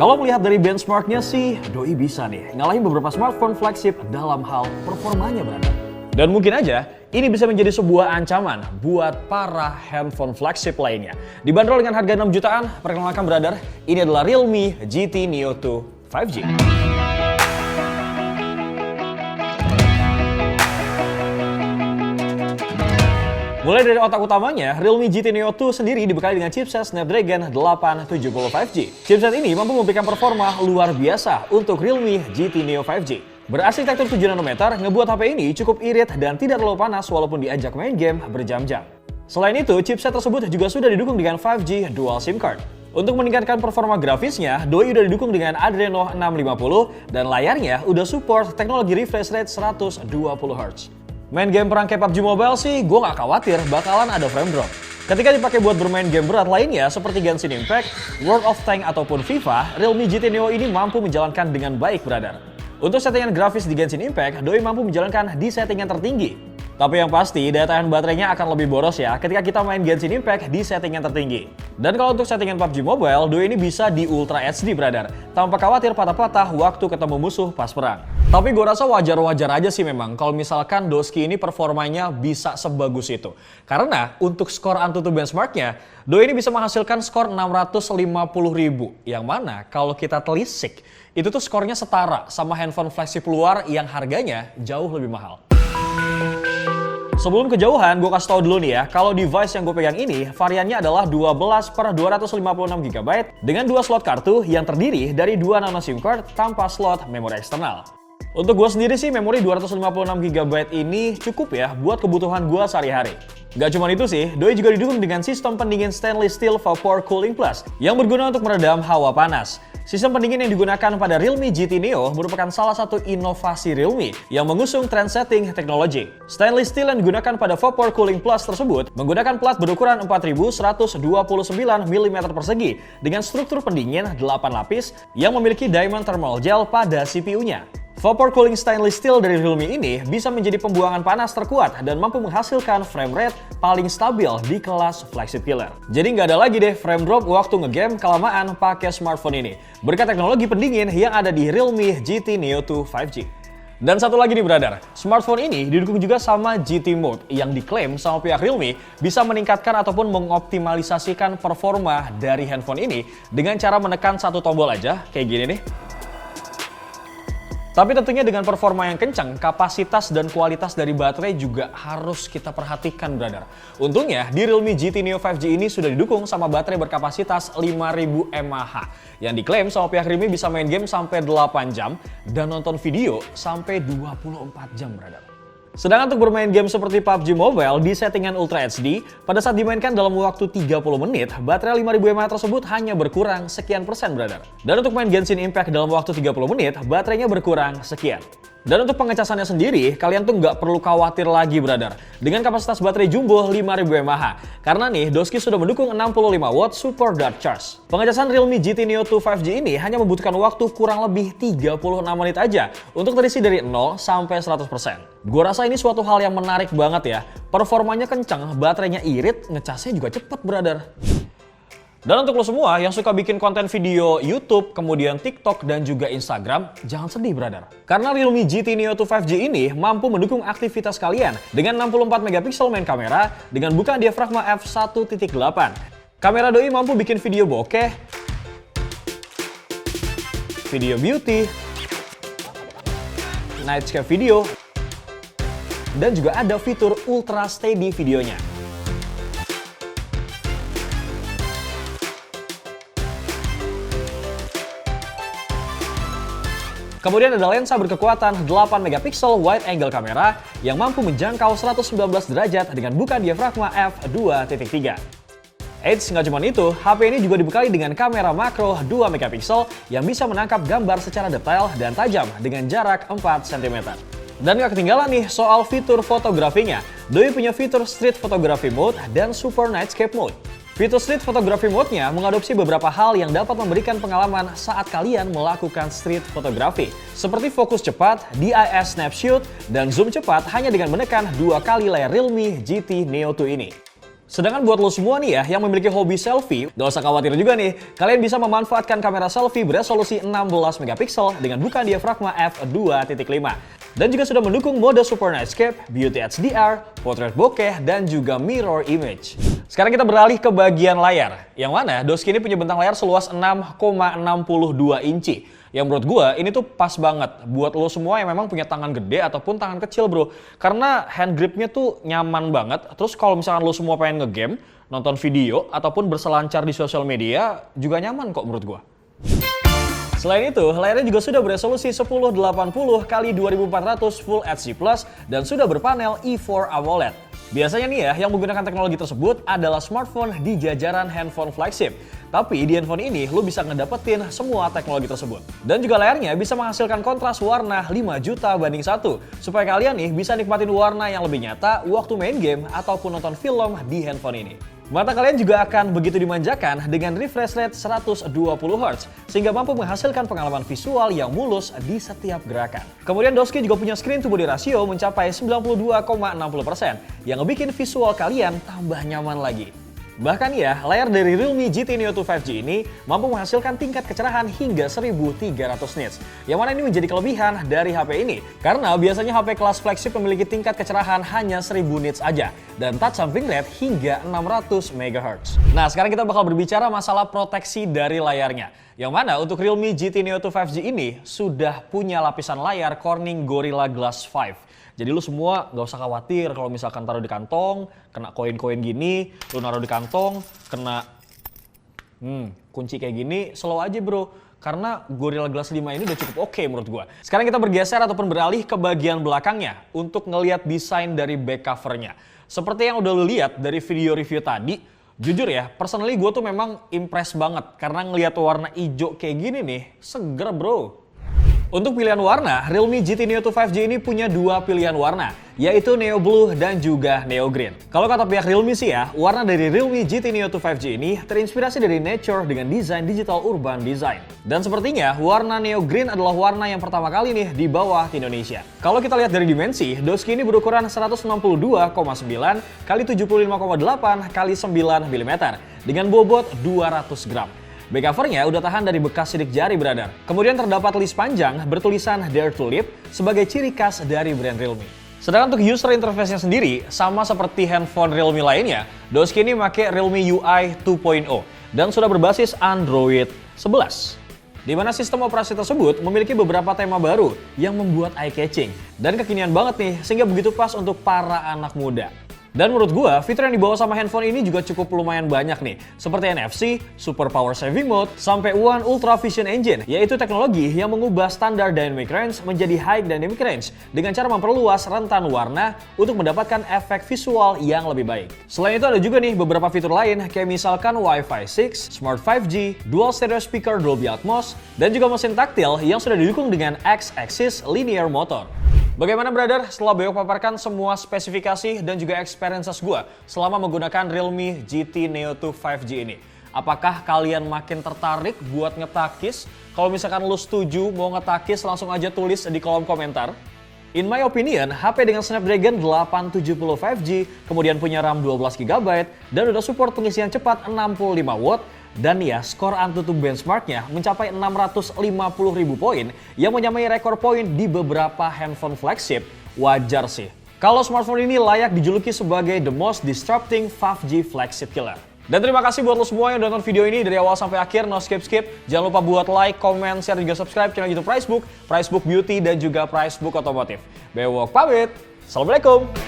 Kalau melihat dari benchmarknya sih, Doi bisa nih ngalahin beberapa smartphone flagship dalam hal performanya brother. Dan mungkin aja ini bisa menjadi sebuah ancaman buat para handphone flagship lainnya. Dibanderol dengan harga 6 jutaan, perkenalkan brother, ini adalah Realme GT Neo 2 5G. Mulai dari otak utamanya, Realme GT Neo 2 sendiri dibekali dengan chipset Snapdragon 870 5G. Chipset ini mampu memberikan performa luar biasa untuk Realme GT Neo 5G. Berarsitektur 7 nanometer, ngebuat HP ini cukup irit dan tidak terlalu panas walaupun diajak main game berjam-jam. Selain itu, chipset tersebut juga sudah didukung dengan 5G dual SIM card. Untuk meningkatkan performa grafisnya, Doi udah didukung dengan Adreno 650 dan layarnya udah support teknologi refresh rate 120 Hz. Main game perang kayak PUBG Mobile sih, gue gak khawatir bakalan ada frame drop. Ketika dipakai buat bermain game berat lainnya seperti Genshin Impact, World of Tanks ataupun FIFA, Realme GT Neo ini mampu menjalankan dengan baik brother. Untuk settingan grafis di Genshin Impact, Doi mampu menjalankan di settingan tertinggi. Tapi yang pasti, daya tahan baterainya akan lebih boros ya ketika kita main Genshin Impact di settingan tertinggi. Dan kalau untuk settingan PUBG Mobile, Doi ini bisa di Ultra HD brother, tanpa khawatir patah-patah waktu ketemu musuh pas perang. Tapi gue rasa wajar-wajar aja sih memang kalau misalkan Doski ini performanya bisa sebagus itu. Karena untuk skor AnTuTu benchmarknya, Doi ini bisa menghasilkan skor 650.000. Yang mana kalau kita telisik, itu tuh skornya setara sama handphone flagship luar yang harganya jauh lebih mahal. Sebelum kejauhan, gue kasih tau dulu nih ya, kalau device yang gue pegang ini, variannya adalah 12/256GB dengan 2 slot kartu yang terdiri dari 2 nano SIM card tanpa slot memori eksternal. Untuk gue sendiri sih, memori 256GB ini cukup ya buat kebutuhan gue sehari-hari. Gak cuma itu sih, Doi juga didukung dengan sistem pendingin stainless steel Vapor Cooling Plus yang berguna untuk meredam hawa panas. Sistem pendingin yang digunakan pada Realme GT Neo merupakan salah satu inovasi Realme yang mengusung trend setting teknologi. Stainless steel yang digunakan pada Vapor Cooling Plus tersebut menggunakan plat berukuran 4129 mm persegi dengan struktur pendingin 8 lapis yang memiliki diamond thermal gel pada CPU-nya. Vapor Cooling Stainless Steel dari Realme ini bisa menjadi pembuangan panas terkuat dan mampu menghasilkan frame rate paling stabil di kelas flagship killer. Jadi nggak ada lagi deh frame drop waktu ngegame kelamaan pakai smartphone ini, berkat teknologi pendingin yang ada di Realme GT Neo 2 5G. Dan satu lagi nih brother, smartphone ini didukung juga sama GT Mode yang diklaim sama pihak Realme bisa meningkatkan ataupun mengoptimalisasikan performa dari handphone ini dengan cara menekan satu tombol aja, kayak gini nih. Tapi tentunya dengan performa yang kencang, kapasitas dan kualitas dari baterai juga harus kita perhatikan brother. Untungnya di Realme GT Neo 5G ini sudah didukung sama baterai berkapasitas 5000 mAh yang diklaim sama pihak Realme bisa main game sampai 8 jam dan nonton video sampai 24 jam brother. Sedangkan untuk bermain game seperti PUBG Mobile di settingan Ultra HD, pada saat dimainkan dalam waktu 30 menit, baterai 5000 mAh tersebut hanya berkurang sekian persen brother. Dan untuk main Genshin Impact dalam waktu 30 menit, baterainya berkurang sekian. Dan untuk pengecasannya sendiri, kalian tuh nggak perlu khawatir lagi brother dengan kapasitas baterai jumbo 5000 mAh. Karena nih, Doski sudah mendukung 65 watt Super Dart Charge. Pengecasan Realme GT Neo 2 5G ini hanya membutuhkan waktu kurang lebih 36 menit aja untuk terisi dari 0 sampai 100%. Gue rasa ini suatu hal yang menarik banget ya. Performanya kencang, baterainya irit, ngecasnya juga cepet brother. Dan untuk lo semua yang suka bikin konten video YouTube, kemudian TikTok dan juga Instagram, jangan sedih brother. Karena Realme GT Neo 2 5G ini mampu mendukung aktivitas kalian dengan 64 megapiksel main kamera dengan bukaan diafragma f1.8. Kamera Doi mampu bikin video bokeh, video beauty, nightscape video, dan juga ada fitur ultra steady videonya. Kemudian ada lensa berkekuatan 8 megapiksel wide angle kamera yang mampu menjangkau 119 derajat dengan bukaan diafragma f2.3. Eits, nggak cuma itu, HP ini juga dibekali dengan kamera makro 2 megapiksel yang bisa menangkap gambar secara detail dan tajam dengan jarak 4 cm. Dan gak ketinggalan nih soal fitur fotografinya. Doi punya fitur Street Photography Mode dan Super Nightscape Mode. Fitur Street Photography Mode-nya mengadopsi beberapa hal yang dapat memberikan pengalaman saat kalian melakukan street photography. Seperti fokus cepat, DIS snapshot, dan zoom cepat hanya dengan menekan 2 kali layar Realme GT Neo 2 ini. Sedangkan buat lo semua nih ya yang memiliki hobi selfie, gak usah khawatir juga nih. Kalian bisa memanfaatkan kamera selfie beresolusi 16 megapiksel dengan bukaan diafragma f2.5. Dan juga sudah mendukung mode Super Nightscape, Beauty HDR, Portrait Bokeh, dan juga Mirror Image. Sekarang kita beralih ke bagian layar, yang mana Doski ini punya bentang layar seluas 6,62 inci. Yang menurut gue ini tuh pas banget buat lo semua yang memang punya tangan gede ataupun tangan kecil bro. Karena hand gripnya tuh nyaman banget. Terus kalau misalkan lo semua pengen ngegame, nonton video, ataupun berselancar di sosial media juga nyaman kok menurut gue. Selain itu, layarnya juga sudah beresolusi 1080x2400 Full HD+, dan sudah berpanel E4 AMOLED. Biasanya nih ya, yang menggunakan teknologi tersebut adalah smartphone di jajaran handphone flagship. Tapi di handphone ini, lo bisa ngedapetin semua teknologi tersebut. Dan juga layarnya bisa menghasilkan kontras warna 5 juta banding 1. Supaya kalian nih bisa nikmatin warna yang lebih nyata waktu main game ataupun nonton film di handphone ini. Mata kalian juga akan begitu dimanjakan dengan refresh rate 120 Hz sehingga mampu menghasilkan pengalaman visual yang mulus di setiap gerakan. Kemudian Doski juga punya screen to body ratio mencapai 92,60% yang ngebikin visual kalian tambah nyaman lagi. Bahkan ya, layar dari Realme GT Neo 2 5G ini mampu menghasilkan tingkat kecerahan hingga 1300 nits. Yang mana ini menjadi kelebihan dari HP ini. Karena biasanya HP kelas flagship memiliki tingkat kecerahan hanya 1000 nits aja. Dan touch sampling rate hingga 600 MHz. Nah, sekarang kita bakal berbicara masalah proteksi dari layarnya. Yang mana untuk Realme GT Neo 2 5G ini sudah punya lapisan layar Corning Gorilla Glass 5. Jadi lu semua gak usah khawatir kalau misalkan taruh di kantong, kena koin-koin gini, lu naruh di kantong, kena kunci kayak gini, slow aja bro. Karena Gorilla Glass 5 ini udah cukup oke menurut gua. Sekarang kita bergeser ataupun beralih ke bagian belakangnya untuk ngelihat desain dari back covernya. Seperti yang udah lu lihat dari video review tadi, jujur ya, personally gue tuh memang impress banget karena ngelihat warna hijau kayak gini nih, seger bro. Untuk pilihan warna, Realme GT Neo 2 5G ini punya dua pilihan warna, yaitu Neo Blue dan juga Neo Green. Kalau kata pihak Realme sih ya, warna dari Realme GT Neo 2 5G ini terinspirasi dari nature dengan desain digital urban design. Dan sepertinya warna Neo Green adalah warna yang pertama kali nih dibawa ke Indonesia. Kalau kita lihat dari dimensi, Doski ini berukuran 162,9 x 75,8 x 9 mm dengan bobot 200 gram. Back covernya udah tahan dari bekas sidik jari brother. Kemudian terdapat list panjang bertulisan Dare to Live sebagai ciri khas dari brand Realme. Sedangkan untuk user interface-nya sendiri, sama seperti handphone Realme lainnya, Doski ini pakai Realme UI 2.0 dan sudah berbasis Android 11. Di mana sistem operasi tersebut memiliki beberapa tema baru yang membuat eye-catching dan kekinian banget nih sehingga begitu pas untuk para anak muda. Dan menurut gua, fitur yang dibawa sama handphone ini juga cukup lumayan banyak nih. Seperti NFC, Super Power Saving Mode, sampai One Ultra Vision Engine, yaitu teknologi yang mengubah standar Dynamic Range menjadi High Dynamic Range dengan cara memperluas rentan warna untuk mendapatkan efek visual yang lebih baik. Selain itu ada juga nih beberapa fitur lain kayak misalkan Wi-Fi 6, Smart 5G, Dual Stereo Speaker Dolby Atmos, dan juga mesin taktil yang sudah didukung dengan X-Axis Linear Motor. Bagaimana brother setelah Beo paparkan semua spesifikasi dan juga experiences gue selama menggunakan Realme GT Neo 2 5G ini? Apakah kalian makin tertarik buat ngetakis? Kalau misalkan lu setuju mau ngetakis langsung aja tulis di kolom komentar. In my opinion, HP dengan Snapdragon 870 5G, kemudian punya RAM 12GB, dan udah support pengisian cepat 65 watt, dan ya, skor AnTuTu benchmarknya mencapai 650.000 poin yang menyamai rekor poin di beberapa handphone flagship, wajar sih. Kalau smartphone ini layak dijuluki sebagai the most disrupting 5G flagship killer. Dan terima kasih buat lo semua yang nonton video ini dari awal sampai akhir, no skip-skip. Jangan lupa buat like, comment, share, dan juga subscribe channel YouTube Pricebook, Pricebook Beauty, dan juga Pricebook Otomotif. Bewok pamit, Assalamualaikum.